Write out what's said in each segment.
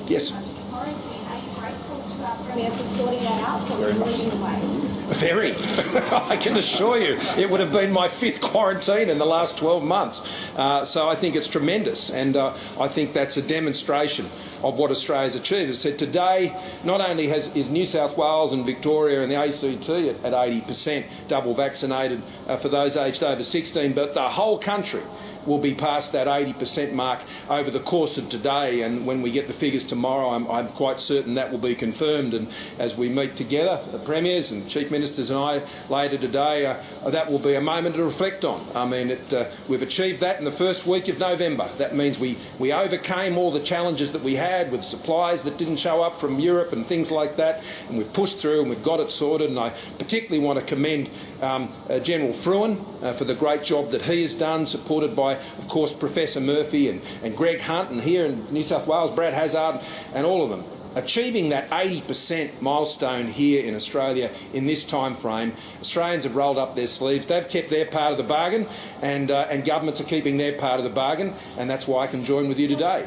Yes. Premier for sorting that out for leading the way. Very. I can assure you it would have been my 5th quarantine in the last 12 months. So I think it's tremendous, and I think that's a demonstration of what Australia's achieved. As I said, today, not only is New South Wales and Victoria and the ACT at 80% double vaccinated for those aged over 16, but the whole country will be past that 80% mark over the course of today, and when we get the figures tomorrow, I'm quite certain that will be confirmed. And as we meet together, the premiers and chief ministers and I later today, that will be a moment to reflect on. I mean, we've achieved that in the first week of November. That means we overcame all the challenges that we had with supplies that didn't show up from Europe and things like that, and we've pushed through and we've got it sorted. And I particularly want to commend General Fruin for the great job that he has done, supported by, of course, Professor Murphy and Greg Hunt, and here in New South Wales, Brad Hazzard, and all of them. Achieving that 80% milestone here in Australia in this time frame, Australians have rolled up their sleeves. They've kept their part of the bargain, and governments are keeping their part of the bargain, and that's why I can join with you today.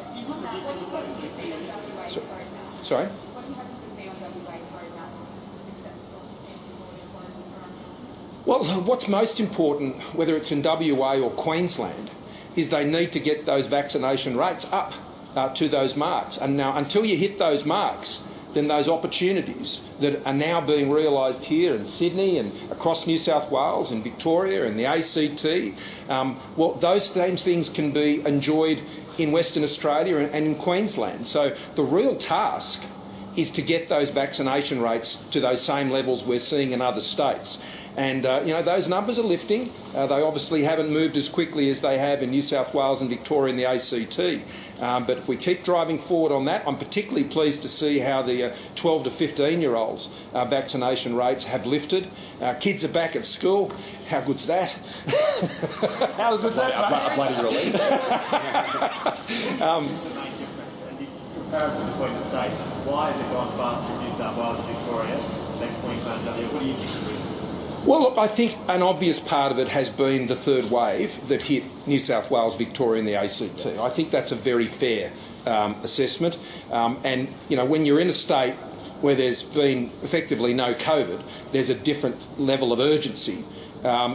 Sorry? Well, what's most important, whether it's in WA or Queensland, is they need to get those vaccination rates up to those marks. And now, until you hit those marks, then those opportunities that are now being realised here in Sydney and across New South Wales and Victoria and the ACT, well, those same things can be enjoyed in Western Australia and in Queensland. So the real task is to get those vaccination rates to those same levels we're seeing in other states. And, those numbers are lifting. They obviously haven't moved as quickly as they have in New South Wales and Victoria and the ACT. But if we keep driving forward on that, I'm particularly pleased to see how the 12 to 15-year-olds vaccination rates have lifted. Kids are back at school. How good's that? How good's that? A bloody relief. Comparison between the states, why has it gone faster in New South Wales and Victoria than Queensland and WA? What do you think the reason is? Well, look, I think an obvious part of it has been the third wave that hit New South Wales, Victoria and the ACT. I think that's a very fair assessment. And, when you're in a state where there's been effectively no COVID, there's a different level of urgency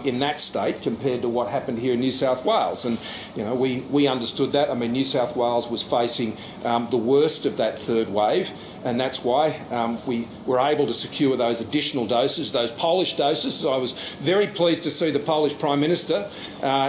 in that state compared to what happened here in New South Wales. And, we understood that. I mean, New South Wales was facing the worst of that third wave, and that's why we were able to secure those additional doses, those Polish doses. I was very pleased to see the Polish Prime Minister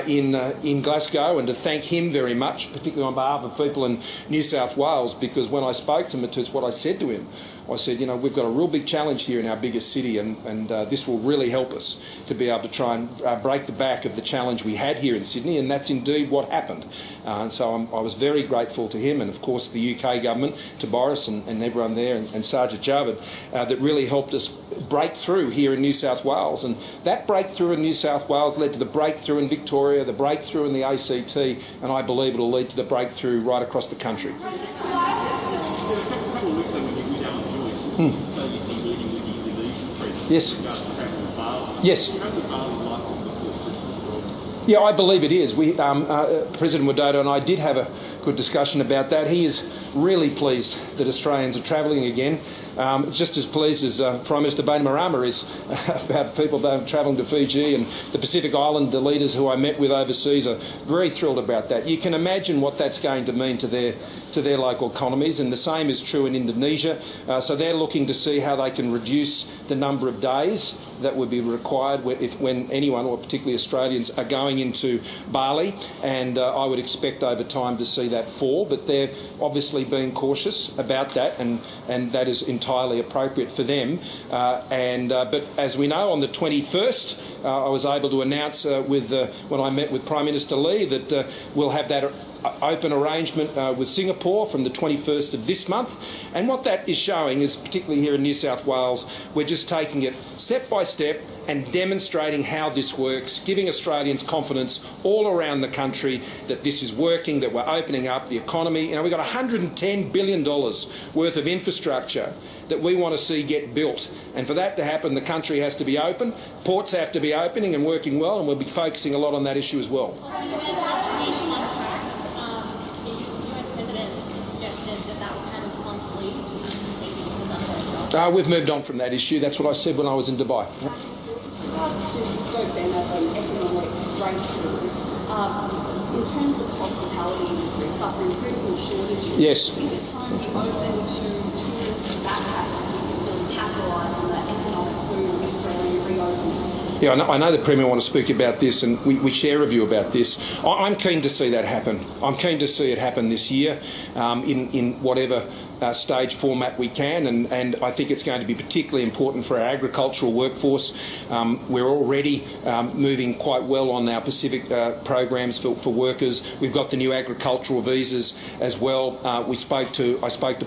in Glasgow, and to thank him very much, particularly on behalf of people in New South Wales, because when I spoke to him, it's what I said to him. I said, we've got a real big challenge here in our biggest city, and this will really help us to be able to try and break the back of the challenge we had here in Sydney, and that's indeed what happened. And so I was very grateful to him, and of course the UK government, to Boris and everyone there, and Sajid Javid, that really helped us break through here in New South Wales. And that breakthrough in New South Wales led to the breakthrough in Victoria, the breakthrough in the ACT, and I believe it will lead to the breakthrough right across the country. Yes. Yes. Yeah, I believe it is. President Widodo and I did have a good discussion about that. He is really pleased that Australians are travelling again. Just as pleased as Prime Minister Bainimarama is about people travelling to Fiji, and the Pacific Island leaders who I met with overseas are very thrilled about that. You can imagine what that's going to mean to their local economies, and the same is true in Indonesia. So they're looking to see how they can reduce the number of days that would be required when anyone, or particularly Australians, are going into Bali, and I would expect over time to see that fall, but they're obviously being cautious about that, and that is entirely appropriate for them. But as we know, on the 21st, I was able to announce when I met with Prime Minister Lee that we'll have that open arrangement with Singapore from the 21st of this month. And what that is showing is, particularly here in New South Wales, we're just taking it step by step and demonstrating how this works, giving Australians confidence all around the country that this is working, that we're opening up the economy. We've got $110 billion worth of infrastructure that we want to see get built. And for that to happen, the country has to be open, ports have to be opening and working well, and we'll be focusing a lot on that issue as well. We've moved on from that issue. That's what I said when I was in Dubai. Spoke then of an economic breakthrough. In terms of the hospitality industry suffering critical shortages, Yes. is it time to be open to tourist backpacks to capitalise on the economic boom of Australia reopening? Yeah, I know the Premier want to speak about this, and we share a view about this. I'm keen to see that happen. I'm keen to see it happen this year in whatever stage format we can, and I think it's going to be particularly important for our agricultural workforce. We're already moving quite well on our Pacific programs for workers. We've got the new agricultural visas as well. I spoke to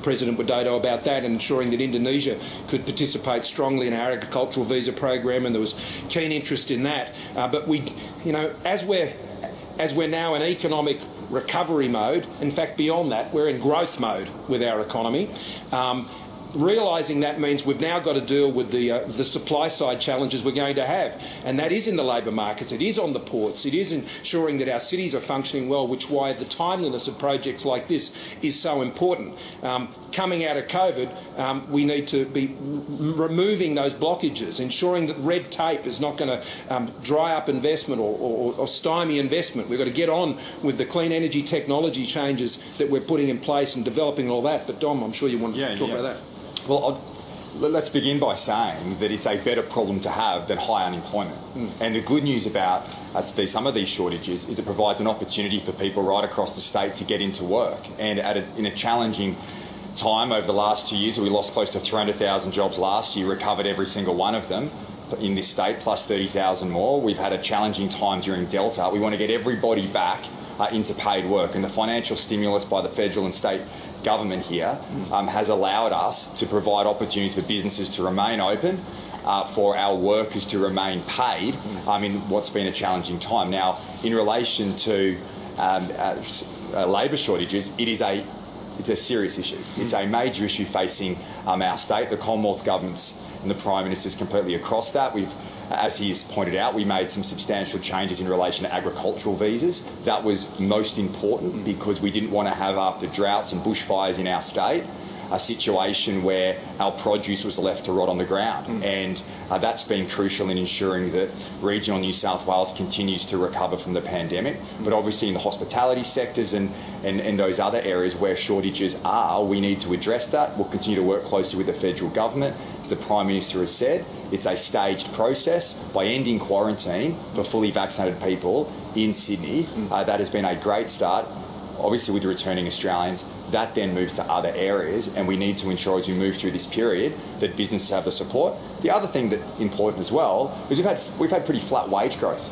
President Widodo about that and ensuring that Indonesia could participate strongly in our agricultural visa program, and there was keen interest in that. But as we're now in economic recovery mode, in fact beyond that, we're in growth mode with our economy. Realising that means we've now got to deal with the supply side challenges we're going to have, and that is in the labour markets, it is on the ports, it is ensuring that our cities are functioning well, which why the timeliness of projects like this is so important. Coming out of COVID, we need to be removing those blockages, ensuring that red tape is not going to dry up investment or stymie investment. We've got to get on with the clean energy technology changes that we're putting in place and developing all that. But Dom, I'm sure you want to talk about that. Well, let's begin by saying that it's a better problem to have than high unemployment. And the good news about some of these shortages is it provides an opportunity for people right across the state to get into work. And in a challenging time over the last 2 years, we lost close to 300,000 jobs last year, recovered every single one of them in this state, plus 30,000 more. We've had a challenging time during Delta. We want to get everybody back into paid work, and the financial stimulus by the federal and state government here has allowed us to provide opportunities for businesses to remain open, for our workers to remain paid in what's been a challenging time. Now, in relation to labour shortages, it's a serious issue. It's a major issue facing our state. The Commonwealth governments and the Prime Minister's completely across that. As he has pointed out, we made some substantial changes in relation to agricultural visas. That was most important because we didn't want to have, after droughts and bushfires in our state, a situation where our produce was left to rot on the ground. And that's been crucial in ensuring that regional New South Wales continues to recover from the pandemic. But obviously in the hospitality sectors and those other areas where shortages are, we need to address that. We'll continue to work closely with the federal government. As the Prime Minister has said, it's a staged process. By ending quarantine for fully vaccinated people in Sydney, that has been a great start. Obviously with returning Australians, that then moves to other areas, and we need to ensure as we move through this period that businesses have the support. The other thing that's important as well is we've had pretty flat wage growth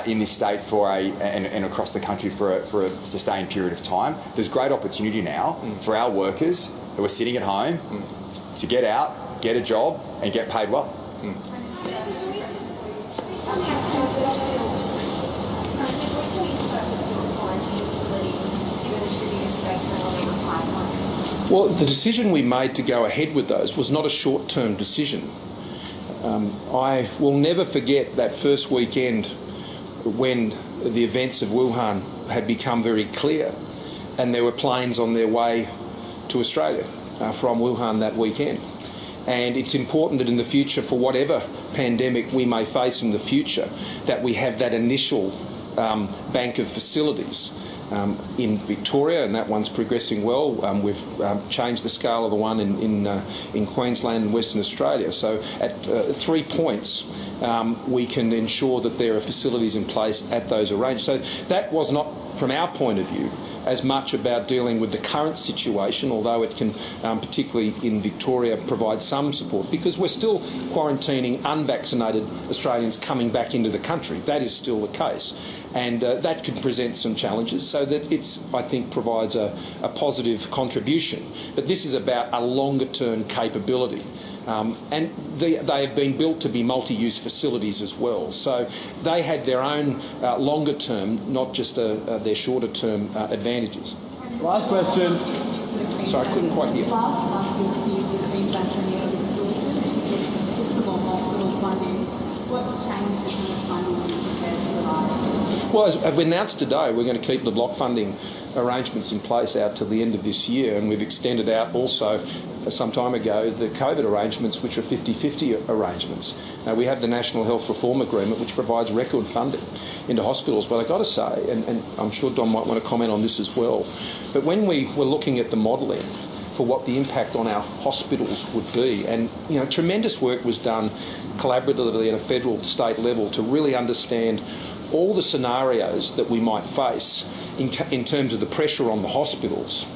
in this state and across the country for a sustained period of time. There's great opportunity now for our workers who are sitting at home to get out, get a job, and get paid well. Well, the decision we made to go ahead with those was not a short-term decision. I will never forget that first weekend when the events of Wuhan had become very clear and there were planes on their way to Australia from Wuhan that weekend. And it's important that in the future, for whatever pandemic we may face in the future, that we have that initial bank of facilities in Victoria, and that one's progressing well. We've changed the scale of the one in Queensland and Western Australia. So at 3 points, we can ensure that there are facilities in place at those arrangements. So that was not, from our point of view, as much about dealing with the current situation, although it can, particularly in Victoria, provide some support, because we're still quarantining unvaccinated Australians coming back into the country. That is still the case. And that can present some challenges, so that I think, provides a positive contribution. But this is about a longer-term capability. And they have been built to be multi-use facilities as well. So they had their own longer-term, not just their shorter-term advantages. Last question. Sorry, I couldn't quite hear. Last month, the Queensland Premier for more hospital funding. What's changed in the funding compared to the last? Well, as we announced today, we're going to keep the block funding arrangements in place out to the end of this year, and we've extended out also some time ago the COVID arrangements, which are 50-50 arrangements. We have the National Health Reform Agreement, which provides record funding into hospitals. But I've got to say, and I'm sure Don might want to comment on this as well, but when we were looking at the modelling for what the impact on our hospitals would be, and tremendous work was done collaboratively at a federal state level to really understand all the scenarios that we might face in terms of the pressure on the hospitals.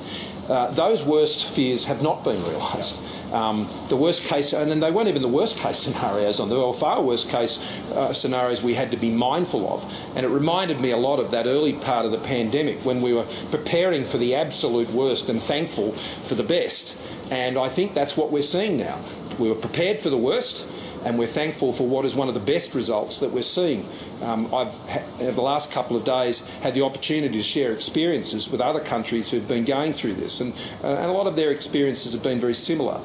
Those worst fears have not been realised. The worst case, and they weren't even the worst case scenarios on the far worst case scenarios we had to be mindful of. And it reminded me a lot of that early part of the pandemic when we were preparing for the absolute worst and thankful for the best. And I think that's what we're seeing now. We were prepared for the worst, and we're thankful for what is one of the best results that we're seeing. I've, over the last couple of days, had the opportunity to share experiences with other countries who've been going through this, and a lot of their experiences have been very similar.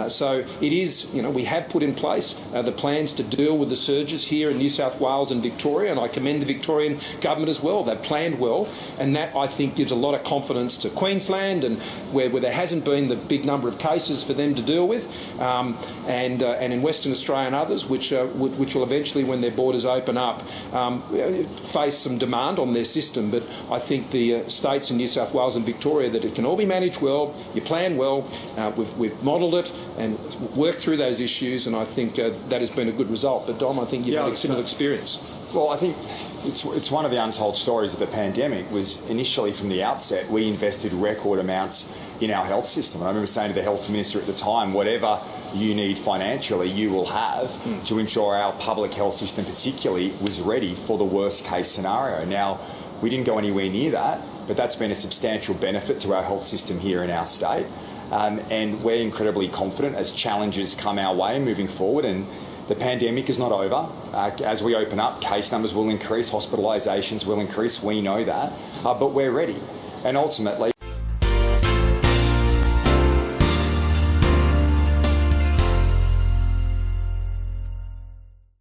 So it is, we have put in place the plans to deal with the surges here in New South Wales and Victoria, and I commend the Victorian government as well. They've planned well, and that, I think, gives a lot of confidence to Queensland, and where there hasn't been the big number of cases for them to deal with, and in Western Australia and others, which will eventually, when their borders open up, face some demand on their system. But I think the states in New South Wales and Victoria, that it can all be managed well, you plan well, we've modelled it and worked through those issues, and I think that has been a good result. But Dom, I think you've had a similar experience. Well, I think it's one of the untold stories of the pandemic was initially from the outset we invested record amounts in our health system. And I remember saying to the health minister at the time, whatever you need financially, you will have to ensure our public health system particularly was ready for the worst case scenario. Now, we didn't go anywhere near that, but that's been a substantial benefit to our health system here in our state. And we're incredibly confident as challenges come our way moving forward. And the pandemic is not over. As we open up, case numbers will increase, hospitalisations will increase. We know that, but we're ready. And ultimately,